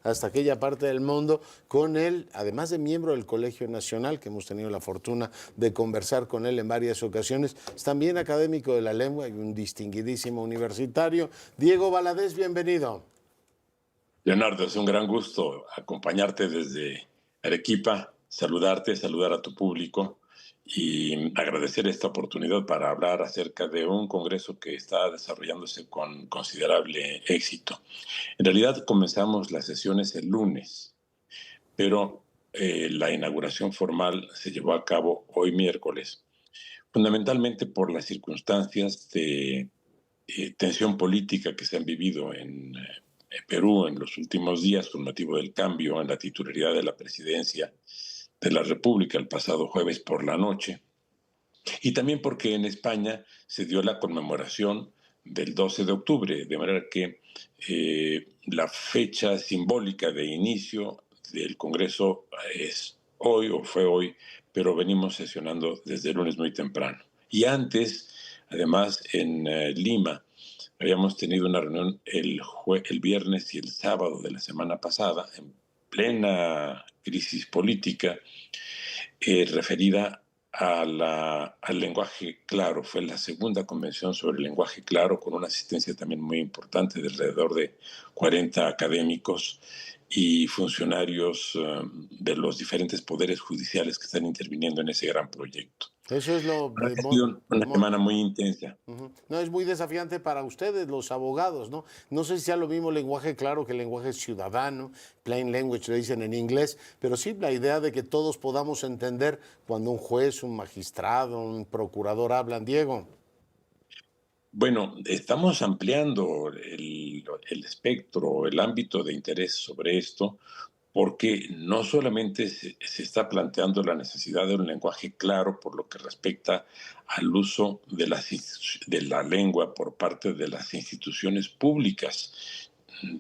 hasta aquella parte del mundo con él, además de miembro del Colegio Nacional, que hemos tenido la fortuna de conversar con él en varias ocasiones, es también académico de la lengua y un distinguidísimo universitario. Diego Valadez, bienvenido. Leonardo, es un gran gusto acompañarte desde Arequipa, saludarte, saludar a tu público y agradecer esta oportunidad para hablar acerca de un congreso que está desarrollándose con considerable éxito. En realidad comenzamos las sesiones el lunes, pero la inauguración formal se llevó a cabo hoy miércoles, fundamentalmente por las circunstancias de tensión política que se han vivido en Perú en los últimos días con motivo del cambio en la titularidad de la presidencia de la República el pasado jueves por la noche. Y también porque en España se dio la conmemoración del 12 de octubre, de manera que la fecha simbólica de inicio del Congreso es hoy o fue hoy, pero venimos sesionando desde el lunes muy temprano. Y antes, además, en Lima, habíamos tenido una reunión el viernes y el sábado de la semana pasada, en plena crisis política, referida al lenguaje claro. Fue la segunda convención sobre el lenguaje claro, con una asistencia también muy importante de alrededor de 40 académicos y funcionarios de los diferentes poderes judiciales que están interviniendo en ese gran proyecto. Eso es lo... Ha sido una semana muy intensa. No, es muy desafiante para ustedes, los abogados, ¿no? No sé si sea lo mismo lenguaje claro que lenguaje ciudadano, plain language le dicen en inglés, pero sí la idea de que todos podamos entender cuando un juez, un magistrado, un procurador hablan, Diego. Bueno, estamos ampliando el espectro, el ámbito de interés sobre esto, porque no solamente se está planteando la necesidad de un lenguaje claro por lo que respecta al uso de la lengua por parte de las instituciones públicas,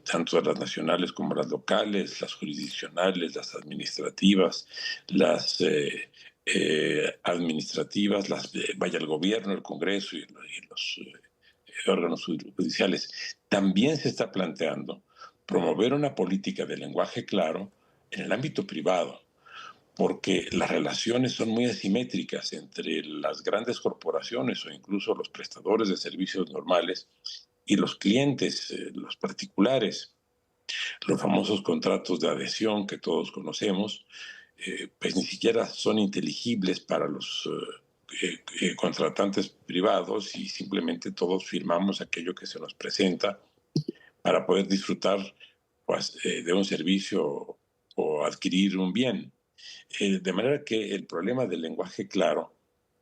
tanto las nacionales como las locales, las jurisdiccionales, las administrativas, las administrativas, vaya el gobierno, el Congreso y los órganos judiciales. También se está planteando promover una política de lenguaje claro en el ámbito privado, porque las relaciones son muy asimétricas entre las grandes corporaciones o incluso los prestadores de servicios normales y los clientes, los particulares. Los famosos contratos de adhesión que todos conocemos, pues ni siquiera son inteligibles para los contratantes privados y simplemente todos firmamos aquello que se nos presenta para poder disfrutar pues, de un servicio o adquirir un bien. De manera que el problema del lenguaje claro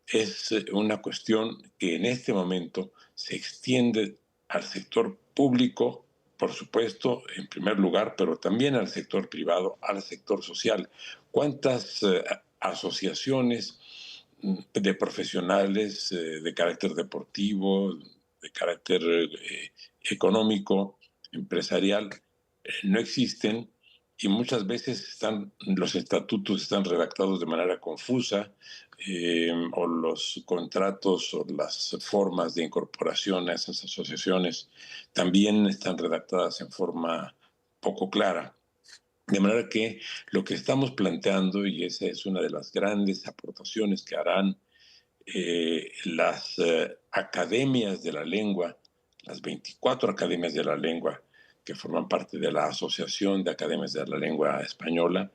es una cuestión que en este momento se extiende al sector público, por supuesto, en primer lugar, pero también al sector privado, al sector social. ¿Cuántas asociaciones de profesionales de carácter deportivo, de carácter económico, empresarial, no existen y muchas veces los estatutos están redactados de manera confusa o los contratos o las formas de incorporación a esas asociaciones también están redactadas en forma poco clara? De manera que lo que estamos planteando, y esa es una de las grandes aportaciones que harán las academias de la lengua, las 24 academias de la lengua que forman parte de la Asociación de Academias de la Lengua Española,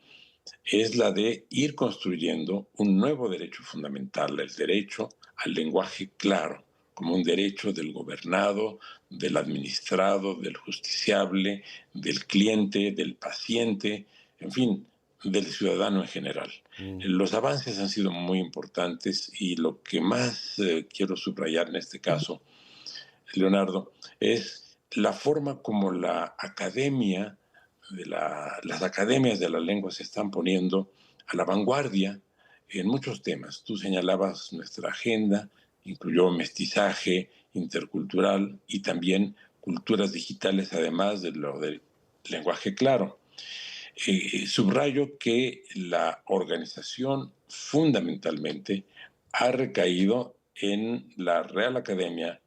es la de ir construyendo un nuevo derecho fundamental, el derecho al lenguaje claro, como un derecho del gobernado, del administrado, del justiciable, del cliente, del paciente, en fin, del ciudadano en general. Los avances han sido muy importantes y lo que más quiero subrayar en este caso, Leonardo, es la forma como las academias de la lengua se están poniendo a la vanguardia en muchos temas. Tú señalabas nuestra agenda, incluyó mestizaje intercultural y también culturas digitales, además de lo del lenguaje claro. Subrayo que la organización fundamentalmente ha recaído en la Real Academia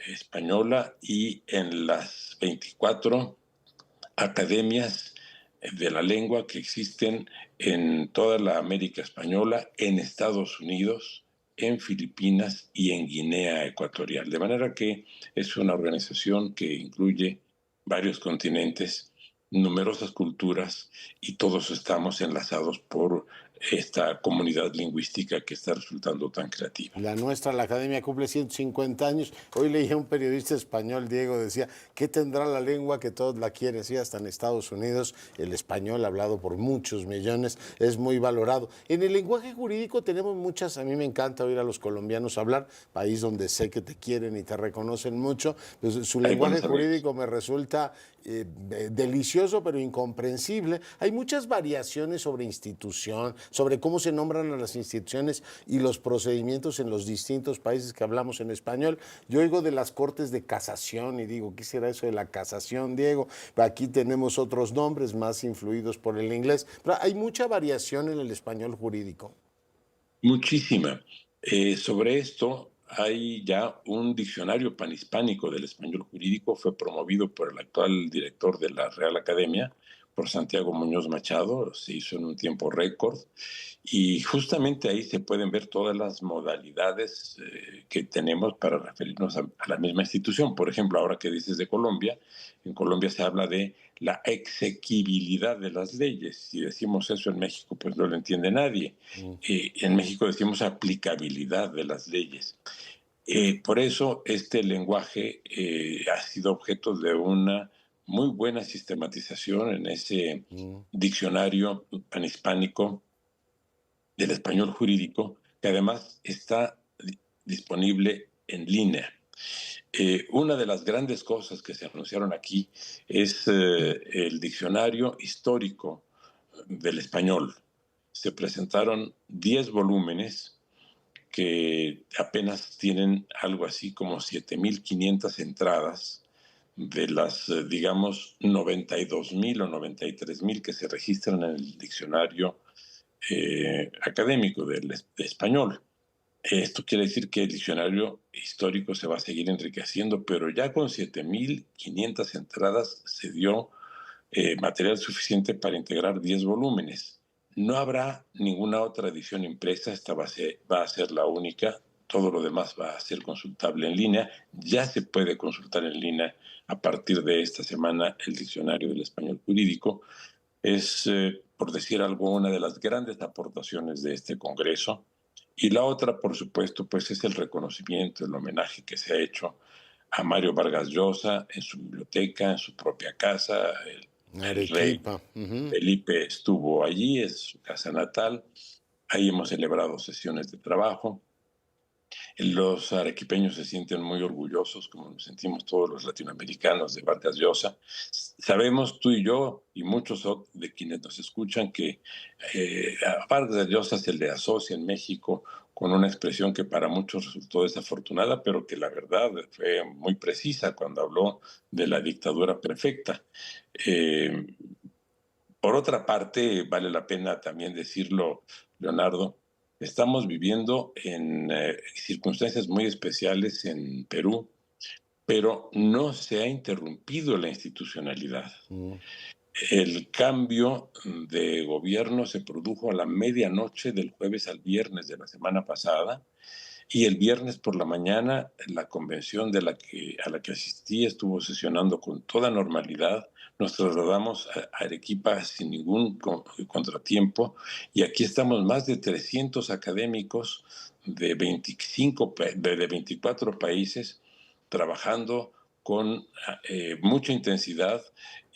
Española y en las 24 academias de la lengua que existen en toda la América Española, en Estados Unidos, en Filipinas y en Guinea Ecuatorial. De manera que es una organización que incluye varios continentes, numerosas culturas, y todos estamos enlazados por esta comunidad lingüística que está resultando tan creativa. La nuestra, la academia, cumple 150 años. Hoy leía un periodista español, Diego, decía, ¿qué tendrá la lengua que todos la quieren? Sí, hasta en Estados Unidos el español, hablado por muchos millones, es muy valorado. En el lenguaje jurídico tenemos muchas, a mí me encanta oír a los colombianos hablar, país donde sé que te quieren y te reconocen mucho. Pues su Hay lenguaje buenos amigos. jurídico me resulta delicioso pero incomprensible. Hay muchas variaciones sobre institución, sobre cómo se nombran a las instituciones y los procedimientos en los distintos países que hablamos en español. Yo oigo de las cortes de casación y digo, ¿qué será eso de la casación, Diego? Aquí tenemos otros nombres más influidos por el inglés, pero hay mucha variación en el español jurídico. Muchísima. Sobre esto hay ya un diccionario panhispánico del español jurídico, fue promovido por el actual director de la Real Academia, por Santiago Muñoz Machado, se hizo en un tiempo récord, y justamente ahí se pueden ver todas las modalidades que tenemos para referirnos a la misma institución. Por ejemplo, ahora que dices de Colombia, en Colombia se habla de la exequibilidad de las leyes. Si decimos eso en México, pues no lo entiende nadie. En México decimos aplicabilidad de las leyes. Por eso este lenguaje ha sido objeto de una muy buena sistematización en ese diccionario panhispánico del español jurídico, que además está disponible en línea. Una de las grandes cosas que se anunciaron aquí es el diccionario histórico del español. Se presentaron 10 volúmenes que apenas tienen algo así como 7.500 entradas de las, digamos, 92.000 o 93.000 que se registran en el diccionario académico de español. Esto quiere decir que el diccionario histórico se va a seguir enriqueciendo, pero ya con 7.500 entradas se dio material suficiente para integrar 10 volúmenes. No habrá ninguna otra edición impresa, esta va a ser la única, todo lo demás va a ser consultable en línea. Ya se puede consultar en línea a partir de esta semana el diccionario del español jurídico. Es, por decir algo, una de las grandes aportaciones de este Congreso. Y la otra, por supuesto, pues es el reconocimiento, el homenaje que se ha hecho a Mario Vargas Llosa en su biblioteca, en su propia casa. El rey Arequipa. Felipe estuvo allí, es su casa natal. Ahí hemos celebrado sesiones de trabajo. Los arequipeños se sienten muy orgullosos, como nos sentimos todos los latinoamericanos, de Vargas Llosa. Sabemos tú y yo y muchos de quienes nos escuchan que a Vargas Llosa se le asocia en México con una expresión que para muchos resultó desafortunada, pero que la verdad fue muy precisa cuando habló de la dictadura perfecta. Eh, por otra parte, vale la pena también decirlo, Leonardo, estamos viviendo en circunstancias muy especiales en Perú, pero no se ha interrumpido la institucionalidad. El cambio de gobierno se produjo a la medianoche del jueves al viernes de la semana pasada, y el viernes por la mañana la convención a la que asistí estuvo sesionando con toda normalidad. Nos trasladamos a Arequipa sin ningún contratiempo, y aquí estamos más de 300 académicos de 24 países trabajando con mucha intensidad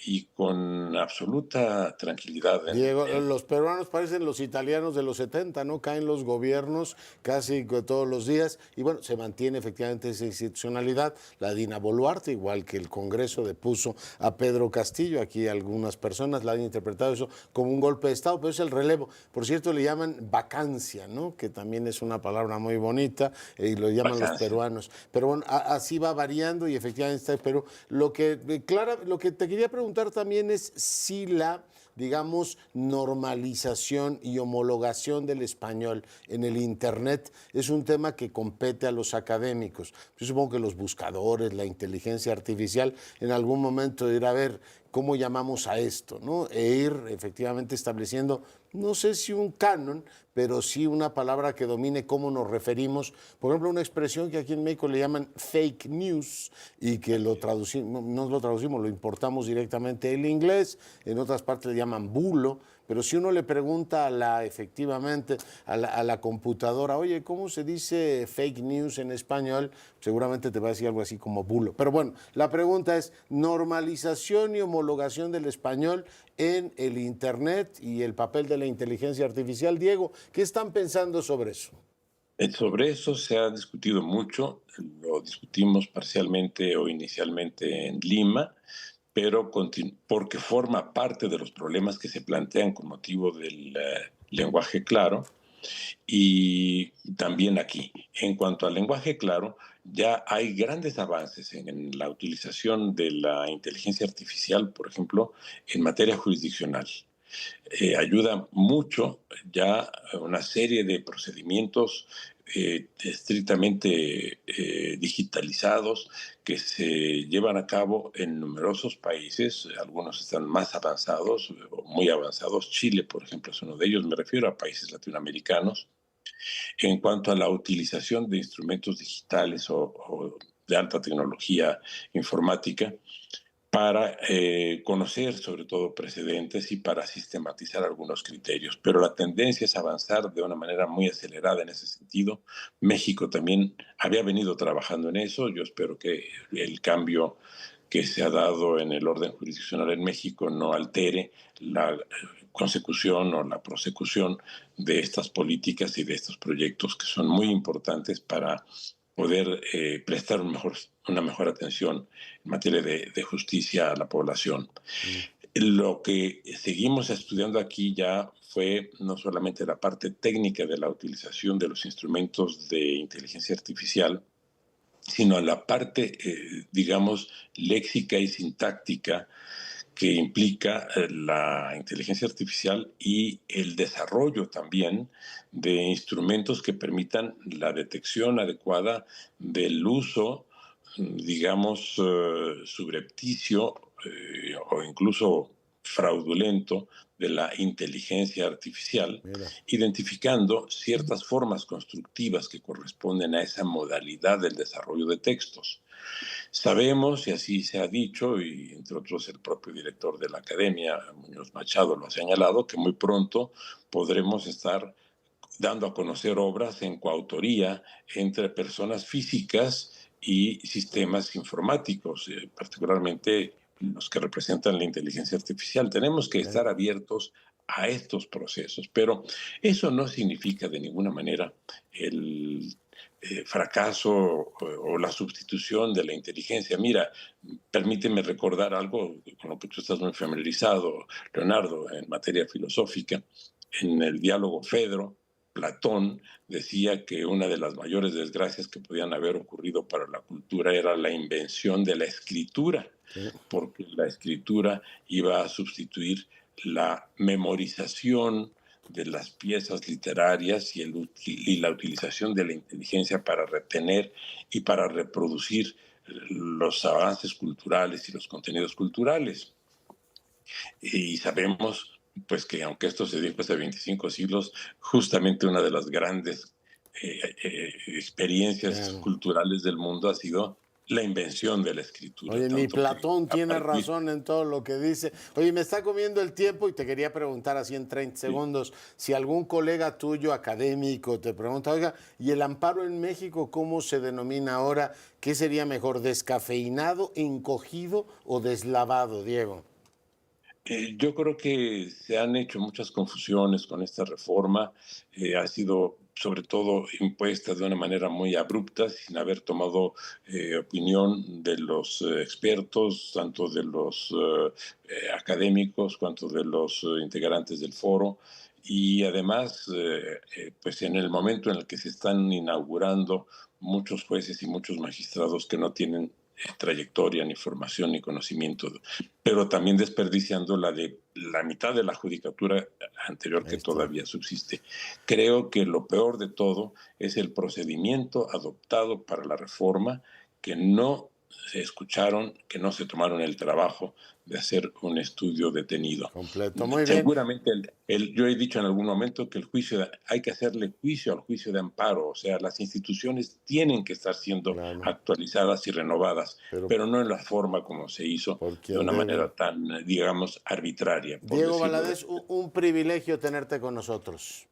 y con absoluta tranquilidad. Diego, los peruanos parecen los italianos de los 70, ¿no? Caen los gobiernos casi todos los días y bueno, se mantiene efectivamente esa institucionalidad. La Dina Boluarte, igual que el Congreso depuso a Pedro Castillo, aquí algunas personas la han interpretado eso como un golpe de Estado, pero es el relevo. Por cierto, le llaman vacancia, ¿no? Que también es una palabra muy bonita y lo llaman los peruanos. Pero bueno, así va variando y efectivamente está en Perú. Lo que te quería preguntar también es si la digamos, normalización y homologación del español en el Internet es un tema que compete a los académicos. Yo supongo que los buscadores, la inteligencia artificial, en algún momento irá a ver cómo llamamos a esto, ¿no? E ir efectivamente estableciendo, no sé si un canon, pero sí una palabra que domine cómo nos referimos. Por ejemplo, una expresión que aquí en México le llaman fake news y que lo traducimos, no lo traducimos, lo importamos directamente del inglés, en otras partes le llaman bulo, pero si uno le pregunta efectivamente a la computadora, oye, ¿cómo se dice fake news en español? Seguramente te va a decir algo así como bulo. Pero bueno, la pregunta es normalización y homologación del español en el Internet y el papel de la inteligencia artificial. Diego, ¿qué están pensando sobre eso? Sobre eso se ha discutido mucho, lo discutimos parcialmente o inicialmente en Lima, pero porque forma parte de los problemas que se plantean con motivo del lenguaje claro. Y también aquí, en cuanto al lenguaje claro, ya hay grandes avances en la utilización de la inteligencia artificial, por ejemplo, en materia jurisdiccional. Ayuda mucho ya una serie de procedimientos estrictamente digitalizados que se llevan a cabo en numerosos países. Algunos están más avanzados o muy avanzados. Chile, por ejemplo, es uno de ellos. Me refiero a países latinoamericanos. En cuanto a la utilización de instrumentos digitales o de alta tecnología informática, para conocer sobre todo precedentes y para sistematizar algunos criterios. Pero la tendencia es avanzar de una manera muy acelerada en ese sentido. México también había venido trabajando en eso. Yo espero que el cambio que se ha dado en el orden jurisdiccional en México no altere la consecución o la prosecución de estas políticas y de estos proyectos que son muy importantes para poder prestar una mejor atención en materia de justicia a la población. Lo que seguimos estudiando aquí ya fue no solamente la parte técnica de la utilización de los instrumentos de inteligencia artificial, sino la parte, digamos, léxica y sintáctica que implica la inteligencia artificial y el desarrollo también de instrumentos que permitan la detección adecuada del uso, digamos, subrepticio o incluso fraudulento de la inteligencia artificial, Mira. identificando ciertas formas constructivas que corresponden a esa modalidad del desarrollo de textos. Sabemos, y así se ha dicho, y entre otros el propio director de la academia, Muñoz Machado, lo ha señalado, que muy pronto podremos estar dando a conocer obras en coautoría entre personas físicas y sistemas informáticos, particularmente los que representan la inteligencia artificial. Tenemos que estar abiertos a estos procesos, pero eso no significa de ninguna manera el fracaso o la sustitución de la inteligencia. Mira, permíteme recordar algo con lo que tú estás muy familiarizado, Leonardo, en materia filosófica. En el diálogo Fedro, Platón decía que una de las mayores desgracias que podían haber ocurrido para la cultura era la invención de la escritura, Sí. porque la escritura iba a sustituir la memorización de las piezas literarias y la utilización de la inteligencia para retener y para reproducir los avances culturales y los contenidos culturales. Y sabemos pues que aunque esto se dijo hace 25 siglos, justamente una de las grandes experiencias Claro. culturales del mundo ha sido la invención de la escritura, Oye, ni tanto que Platón a tiene partir razón en todo lo que dice. Oye, me está comiendo el tiempo y te quería preguntar así en 30 de segundos, si algún colega tuyo académico te pregunta, oiga, ¿y el amparo en México cómo se denomina ahora? ¿Qué sería mejor, descafeinado, encogido o deslavado, Diego? Yo creo que se han hecho muchas confusiones con esta reforma. Ha sido sobre todo impuesta de una manera muy abrupta, sin haber tomado opinión de los expertos, tanto de los académicos cuanto de los integrantes del foro. Y además, pues en el momento en el que se están inaugurando muchos jueces y muchos magistrados que no tienen trayectoria, ni formación, ni conocimiento, pero también desperdiciando la de la mitad de la judicatura anterior que Está. todavía subsiste. Creo que lo peor de todo es el procedimiento adoptado para la reforma, que no se escucharon, que no se tomaron el trabajo de hacer un estudio detenido. Completo. Muy bien. Seguramente yo he dicho en algún momento que hay que hacerle juicio al juicio de amparo, o sea, las instituciones tienen que estar siendo Claro. actualizadas y renovadas, Pero pero no en la forma como se hizo, por de quien una deben. manera tan, digamos, arbitraria, por Diego decirlo de... Valadez, un privilegio tenerte con nosotros.